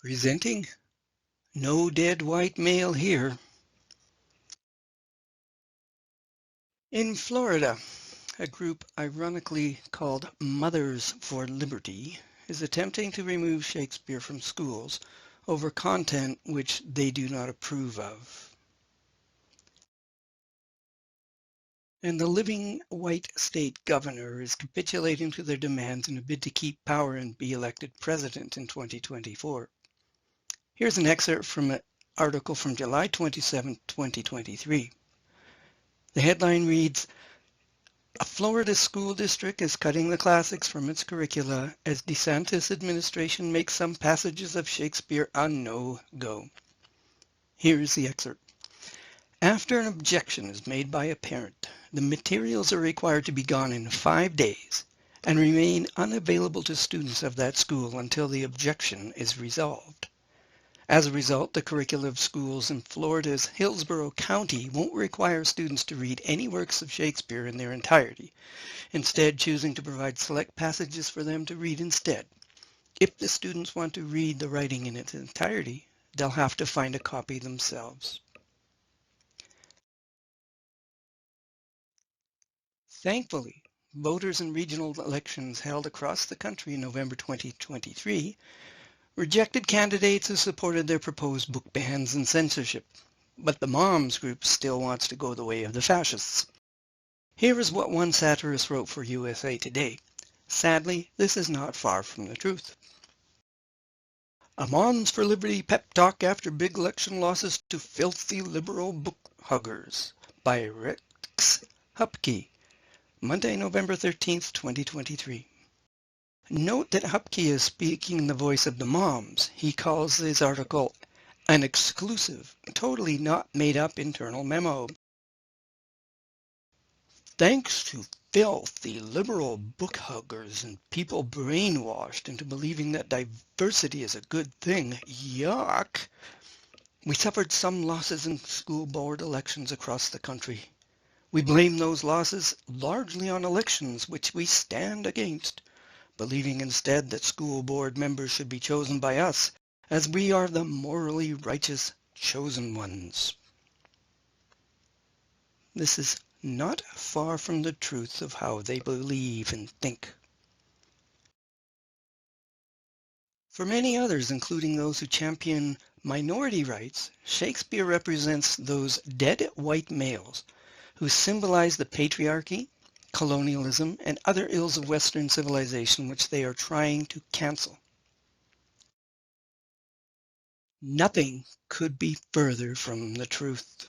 Presenting No Dead White Male Here. In Florida, a group ironically called Mothers for Liberty is attempting to remove Shakespeare from schools over content which they do not approve of. And the living white state governor is capitulating to their demands in a bid to keep power and be elected president in 2024. Here's an excerpt from an article from July 27, 2023. The headline reads, "A Florida school district is cutting the classics from its curricula as DeSantis administration makes some passages of Shakespeare a no-go." Here's the excerpt. After an objection is made by a parent, the materials are required to be gone in 5 days and remain unavailable to students of that school until the objection is resolved. As a result, the curricula of schools in Florida's Hillsborough County won't require students to read any works of Shakespeare in their entirety, instead choosing to provide select passages for them to read instead. If the students want to read the writing in its entirety, they'll have to find a copy themselves. Thankfully, voters in regional elections held across the country in November 2023 rejected candidates who supported their proposed book bans and censorship, but the moms group still wants to go the way of the fascists. Here is what one satirist wrote for USA Today. Sadly, this is not far from the truth. A Moms for Liberty pep talk after big election losses to filthy liberal book huggers by Rex Hupke, Monday, November 13th, 2023. Note that Hupke is speaking in the voice of the moms. He calls his article an exclusive, totally not made-up internal memo. Thanks to filthy liberal book huggers and people brainwashed into believing that diversity is a good thing, yuck, we suffered some losses in school board elections across the country. We blame those losses largely on elections which we stand against, believing instead that school board members should be chosen by us, as we are the morally righteous chosen ones. This is not far from the truth of how they believe and think. For many others, including those who champion minority rights, Shakespeare represents those dead white males who symbolize the patriarchy, colonialism, and other ills of Western civilization which they are trying to cancel. Nothing could be further from the truth.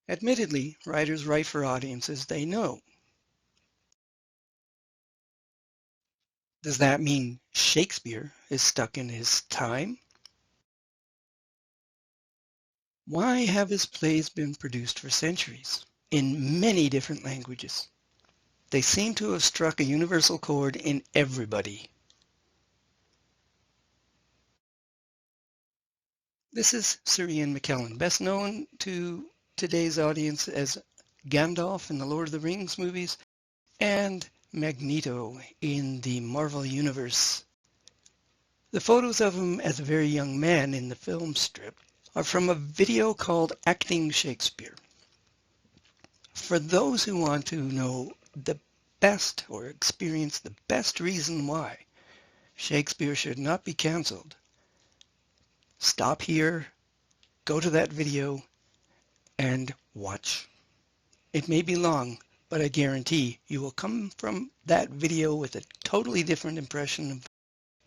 Admittedly, writers write for audiences they know. Does that mean Shakespeare is stuck in his time? Why have his plays been produced for centuries, in many different languages? They seem to have struck a universal chord in everybody. This is Sir Ian McKellen, best known to today's audience as Gandalf in the Lord of the Rings movies and Magneto in the Marvel Universe. The photos of him as a very young man in the film strip are from a video called Acting Shakespeare. For those who want to know the best or experience the best reason why Shakespeare should not be canceled, stop here, go to that video, and watch. It may be long, but I guarantee you will come from that video with a totally different impression of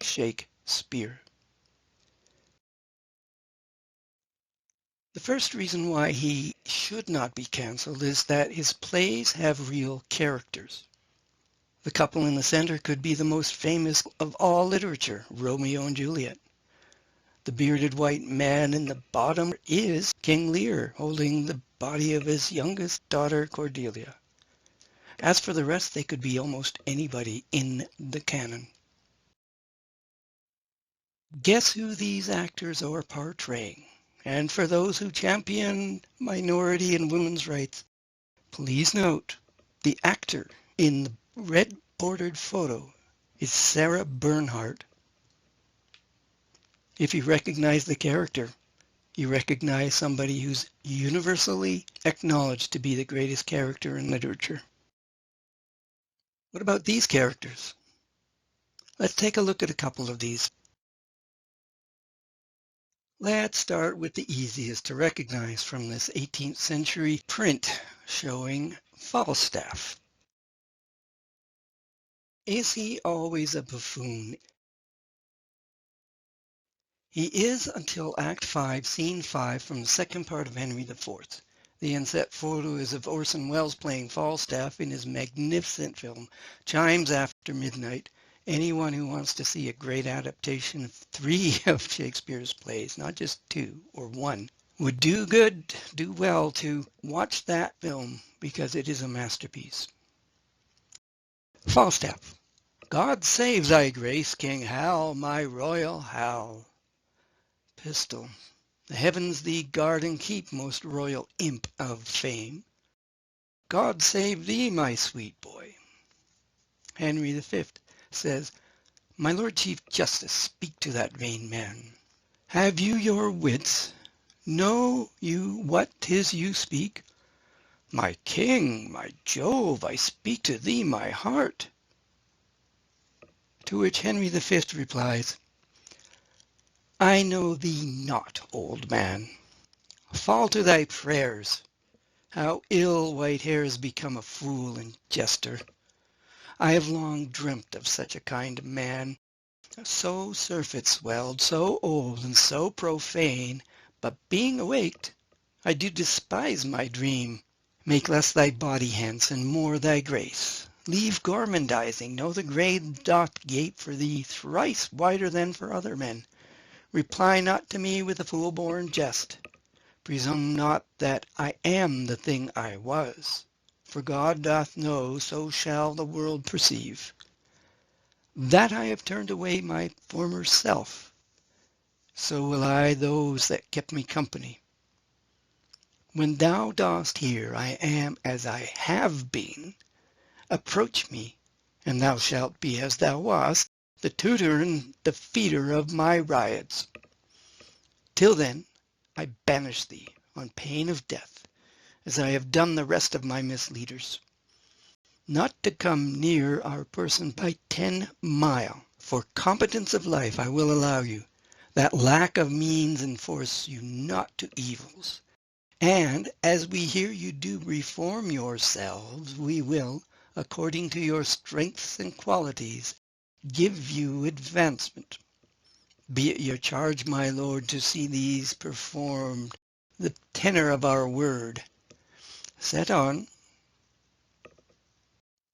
Shakespeare. The first reason why he should not be canceled is that his plays have real characters. The couple in the center could be the most famous of all literature, Romeo and Juliet. The bearded white man in the bottom is King Lear, holding the body of his youngest daughter, Cordelia. As for the rest, they could be almost anybody in the canon. Guess who these actors are portraying? And for those who champion minority and women's rights, please note the actor in the red bordered photo is Sarah Bernhardt. If you recognize the character, you recognize somebody who's universally acknowledged to be the greatest character in literature. What about these characters? Let's take a look at a couple of these. Let's start with the easiest to recognize from this 18th century print showing Falstaff. Is he always a buffoon? He is until Act 5, Scene 5 from the second part of Henry IV. The inset photo is of Orson Welles playing Falstaff in his magnificent film, Chimes After Midnight. Anyone who wants to see a great adaptation of 3 of Shakespeare's plays, not just 2 or 1, would do well to watch that film because it is a masterpiece. Falstaff. God save thy grace, King Hal, my royal Hal. Pistol. The heavens thee guard and keep, most royal imp of fame. God save thee, my sweet boy. Henry V says, My Lord Chief Justice, speak to that vain man. Have you your wits? Know you what 'tis you speak? My king, my Jove, I speak to thee my heart. To which Henry V replies, I know thee not, old man. Fall to thy prayers. How ill white hairs become a fool and jester. I have long dreamt of such a kind of man, so surfeit-swelled, so old and so profane, but being awaked, I do despise my dream. Make less thy body hence, and more thy grace. Leave gormandizing, know the grave doth gape for thee thrice wider than for other men. Reply not to me with a fool-born jest. Presume not that I am the thing I was. For God doth know, so shall the world perceive, that I have turned away my former self. So will I those that kept me company. When thou dost hear I am as I have been, approach me, and thou shalt be as thou wast, the tutor and the feeder of my riots. Till then, I banish thee on pain of death, as I have done the rest of my misleaders. Not to come near our person by 10 mile. For competence of life I will allow you, that lack of means enforce you not to evils. And as we hear you do reform yourselves, we will, according to your strengths and qualities, give you advancement. Be it your charge, my lord, to see these performed, the tenor of our word. Set on.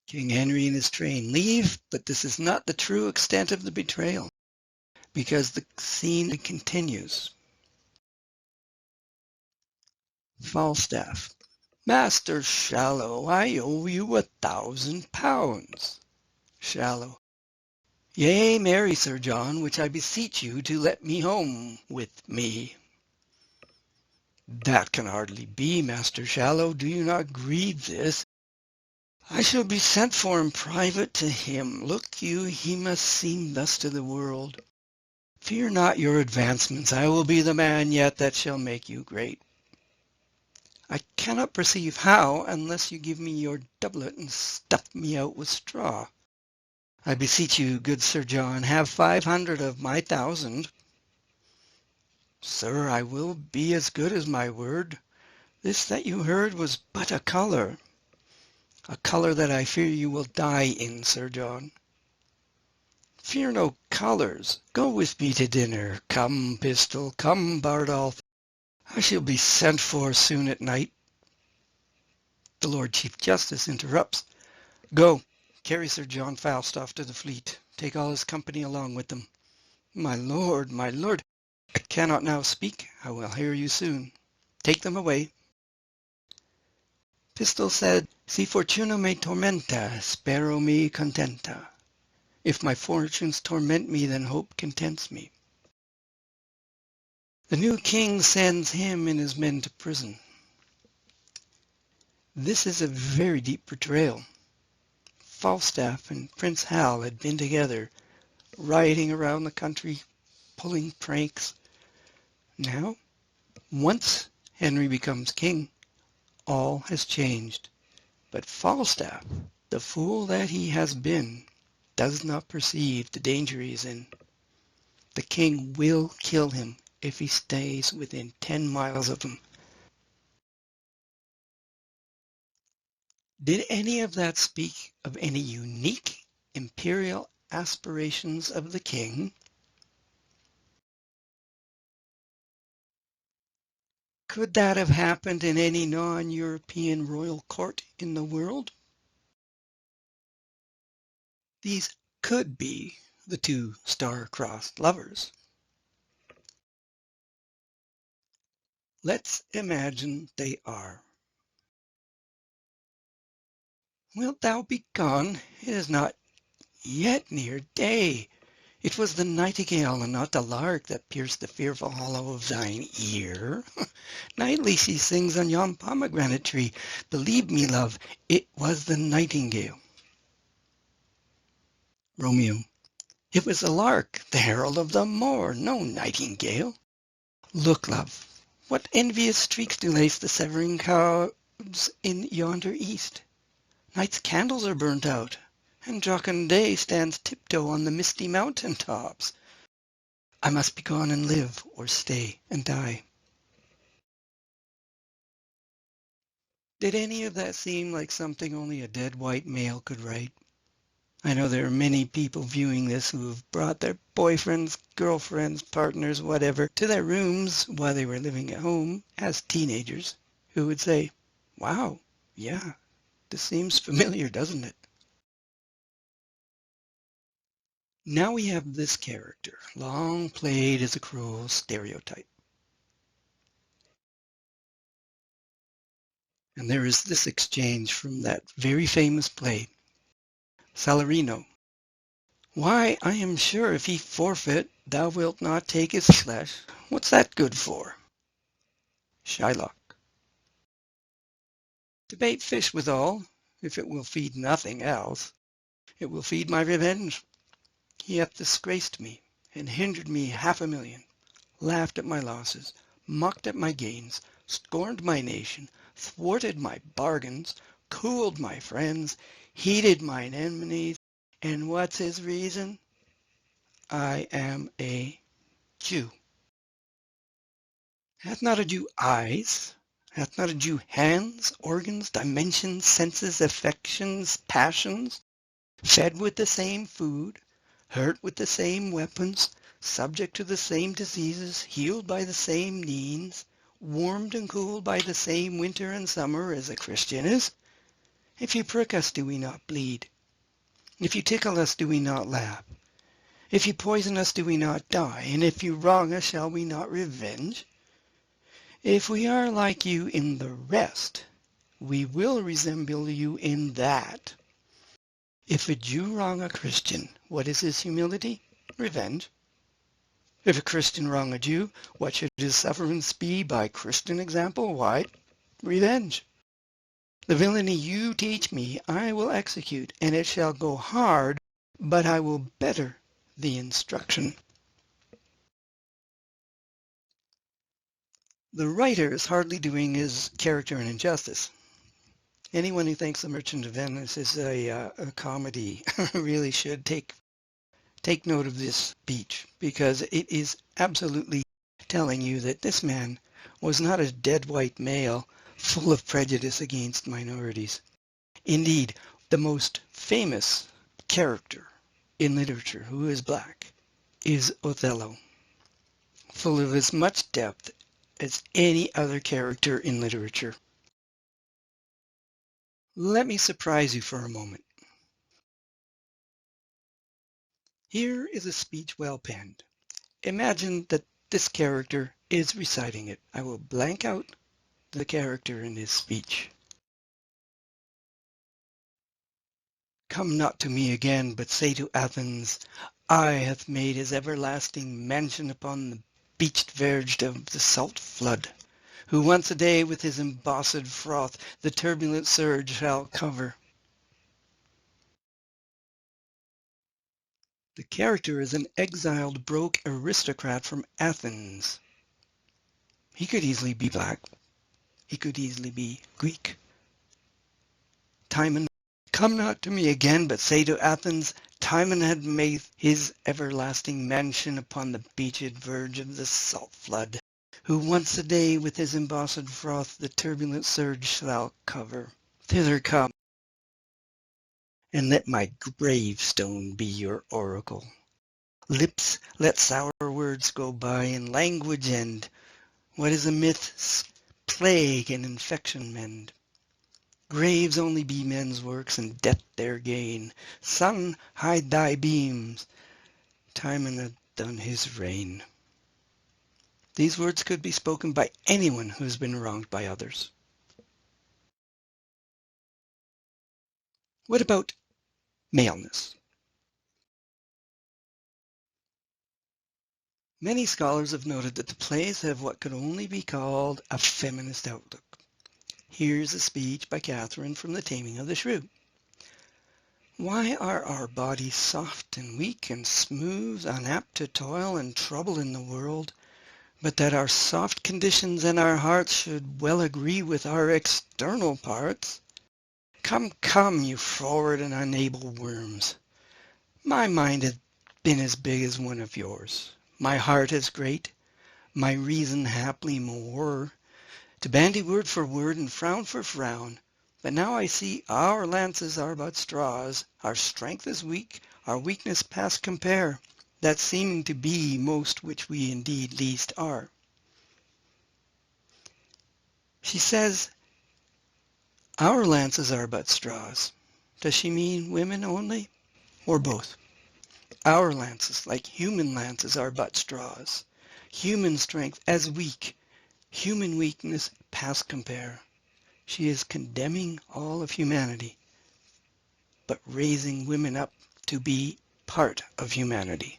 King Henry and his train leave, but this is not the true extent of the betrayal, because the scene continues. Falstaff. Master Shallow, I owe you £1,000. Shallow. Yea, marry, Sir John, which I beseech you to let me home with me. That can hardly be, Master Shallow. Do you not grieve this? I shall be sent for in private to him. Look you, he must seem thus to the world. Fear not your advancements. I will be the man yet that shall make you great. I cannot perceive how, unless you give me your doublet and stuff me out with straw. I beseech you, good Sir John, have 500 of my 1,000. Sir, I will be as good as my word. This that you heard was but a colour that I fear you will die in, Sir John. Fear no colours. Go with me to dinner. Come, Pistol, come, Bardolph. I shall be sent for soon at night. The Lord Chief Justice interrupts. Go, carry Sir John Falstaff to the fleet. Take all his company along with them. My lord, I cannot now speak. I will hear you soon. Take them away. Pistol said, Si fortuna me tormenta, spero me contenta. If my fortunes torment me, then hope contents me. The new king sends him and his men to prison. This is a very deep betrayal. Falstaff and Prince Hal had been together, riding around the country, pulling pranks. Now, once Henry becomes king, all has changed. But Falstaff, the fool that he has been, does not perceive the danger he is in. The king will kill him if he stays within 10 miles of him. Did any of that speak of any unique imperial aspirations of the king? Could that have happened in any non-European royal court in the world? These could be the two star-crossed lovers. Let's imagine they are. Wilt thou be gone? It is not yet near day. It was the nightingale and not the lark that pierced the fearful hollow of thine ear. Nightly she sings on yon pomegranate tree. Believe me, love, it was the nightingale. Romeo. It was the lark, the herald of the morn, no nightingale. Look, love, what envious streaks do lace the severing clouds in yonder east. Night's candles are burnt out, and jocund day stands tiptoe on the misty mountain tops. I must be gone and live, or stay and die. Did any of that seem like something only a dead white male could write? I know there are many people viewing this who have brought their boyfriends, girlfriends, partners, whatever, to their rooms while they were living at home as teenagers, who would say, wow, yeah, this seems familiar, doesn't it? Now we have this character, long played as a cruel stereotype. And there is this exchange from that very famous play, Salarino. Why, I am sure if he forfeit, thou wilt not take his flesh. What's that good for? Shylock. To bait fish withal, if it will feed nothing else. It will feed my revenge. He hath disgraced me, and hindered me 500,000, laughed at my losses, mocked at my gains, scorned my nation, thwarted my bargains, cooled my friends, heated mine enemies, and what's his reason? I am a Jew. Hath not a Jew eyes? Hath not a Jew hands, organs, dimensions, senses, affections, passions? Fed with the same food, hurt with the same weapons, subject to the same diseases, healed by the same needs, warmed and cooled by the same winter and summer as a Christian is? If you prick us, do we not bleed? If you tickle us, do we not laugh? If you poison us, do we not die? And if you wrong us, shall we not revenge? If we are like you in the rest, we will resemble you in that. If a Jew wrong a Christian, what is his humility? Revenge. If a Christian wrong a Jew, what should his sufferance be by Christian example? Why, revenge. The villainy you teach me I will execute, and it shall go hard, but I will better the instruction. The writer is hardly doing his character an injustice. Anyone who thinks The Merchant of Venice is a comedy really should take note of this speech, because it is absolutely telling you that this man was not a dead white male full of prejudice against minorities. Indeed, the most famous character in literature who is black is Othello, full of as much depth as any other character in literature. Let me surprise you for a moment. Here is a speech well penned. Imagine that this character is reciting it. I will blank out the character in his speech. Come not to me again, but say to Athens, I hath made his everlasting mansion upon the beached verge of the salt flood, who once a day with his embossed froth the turbulent surge shall cover. The character is an exiled broke aristocrat from Athens. He could easily be black. He could easily be Greek. Timon, come not to me again, but say to Athens, Timon had made his everlasting mansion upon the beached verge of the salt flood, who once a day with his embossed froth the turbulent surge shall cover. Thither come, and let my gravestone be your oracle. Lips, let sour words go by, and language end. What is a myth? Plague and infection mend. Graves only be men's works, and death their gain. Sun, hide thy beams. Timon hath done his reign. These words could be spoken by anyone who has been wronged by others. What about maleness? Many scholars have noted that the plays have what could only be called a feminist outlook. Here's a speech by Catherine from The Taming of the Shrew. Why are our bodies soft and weak and smooth, unapt to toil and trouble in the world, but that our soft conditions and our hearts should well agree with our external parts? Come, come, you froward and unable worms. My mind hath been as big as one of yours, my heart as great, my reason haply more, to bandy word for word and frown for frown. But now I see our lances are but straws, our strength is weak, our weakness past compare, that seeming to be most which we indeed least are. She says, our lances are but straws. Does she mean women only, or both? Our lances, like human lances, are but straws. Human strength as weak, human weakness past compare. She is condemning all of humanity, but raising women up to be part of humanity.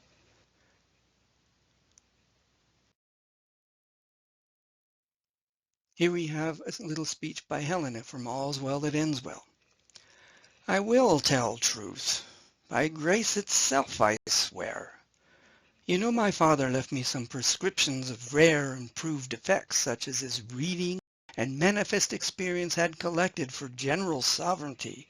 Here we have a little speech by Helena from All's Well That Ends Well. I will tell truth. By grace itself I swear. You know my father left me some prescriptions of rare and proved effects, such as his reading and manifest experience had collected for general sovereignty,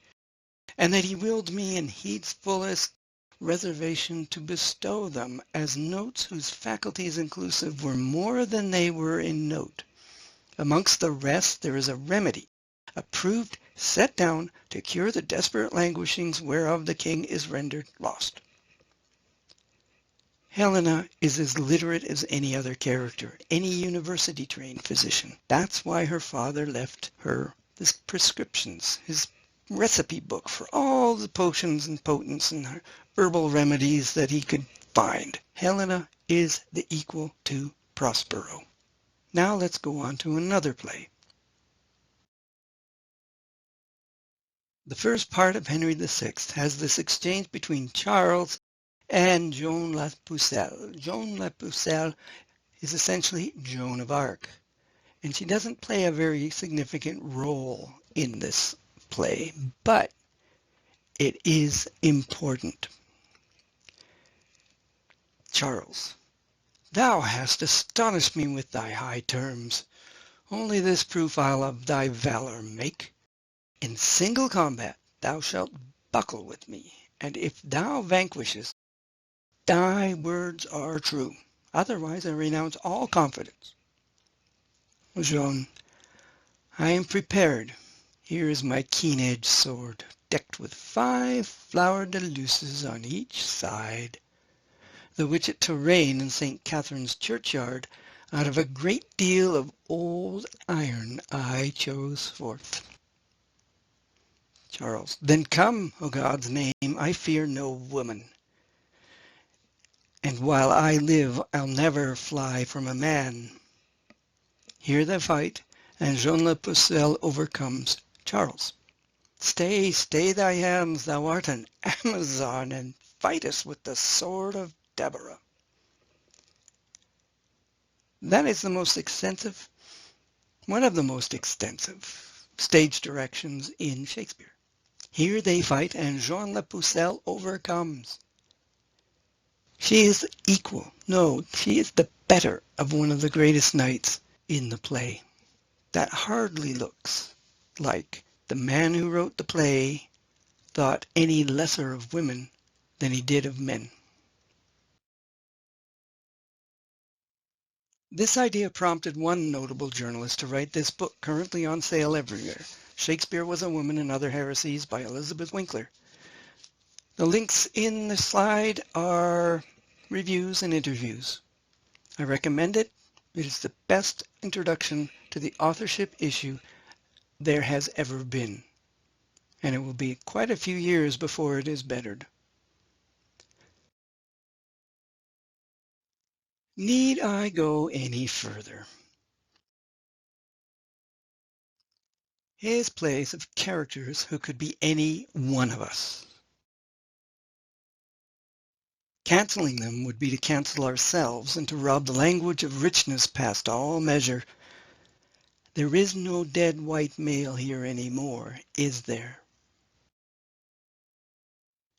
and that he willed me in heat's fullest reservation to bestow them as notes whose faculties inclusive were more than they were in note. Amongst the rest there is a remedy, approved, set down, to cure the desperate languishings whereof the king is rendered lost. Helena is as literate as any other character, any university-trained physician. That's why her father left her his prescriptions, his recipe book for all the potions and potents and herbal remedies that he could find. Helena is the equal to Prospero. Now let's go on to another play. The first part of Henry VI has this exchange between Charles and Joan la Pucelle. Joan la Pucelle is essentially Joan of Arc, and she doesn't play a very significant role in this play, but it is important. Charles, thou hast astonished me with thy high terms. Only this proof I'll of thy valour make. In single combat thou shalt buckle with me, and if thou vanquishest, thy words are true. Otherwise I renounce all confidence. Joan, I am prepared. Here is my keen-edged sword, decked with 5 flowered de luces on each side, the which at Touraine in St. Catherine's churchyard, out of a great deal of old iron I chose forth. Charles, then come, O God's name, I fear no woman. And while I live, I'll never fly from a man. Here they fight, and Joan la Pucelle overcomes Charles. Stay, stay thy hands, thou art an Amazon, and fightest with the sword of Deborah. That is the most extensive, one of the most extensive stage directions in Shakespeare. Here they fight, and Joan la Pucelle overcomes. She is equal. No, she is the better of one of the greatest knights in the play. That hardly looks like the man who wrote the play thought any lesser of women than he did of men. This idea prompted one notable journalist to write this book, currently on sale everywhere, Shakespeare Was a Woman and Other Heresies by Elizabeth Winkler. The links in the slide are reviews and interviews. I recommend it. It is the best introduction to the authorship issue there has ever been, and it will be quite a few years before it is bettered. Need I go any further? His plays of characters who could be any one of us. Canceling them would be to cancel ourselves and to rob the language of richness past all measure. There is no dead white male here anymore, is there?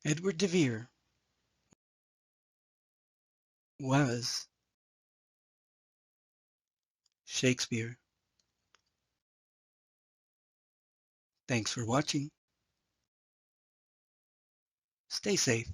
Edward de Vere was Shakespeare. Thanks for watching. Stay safe.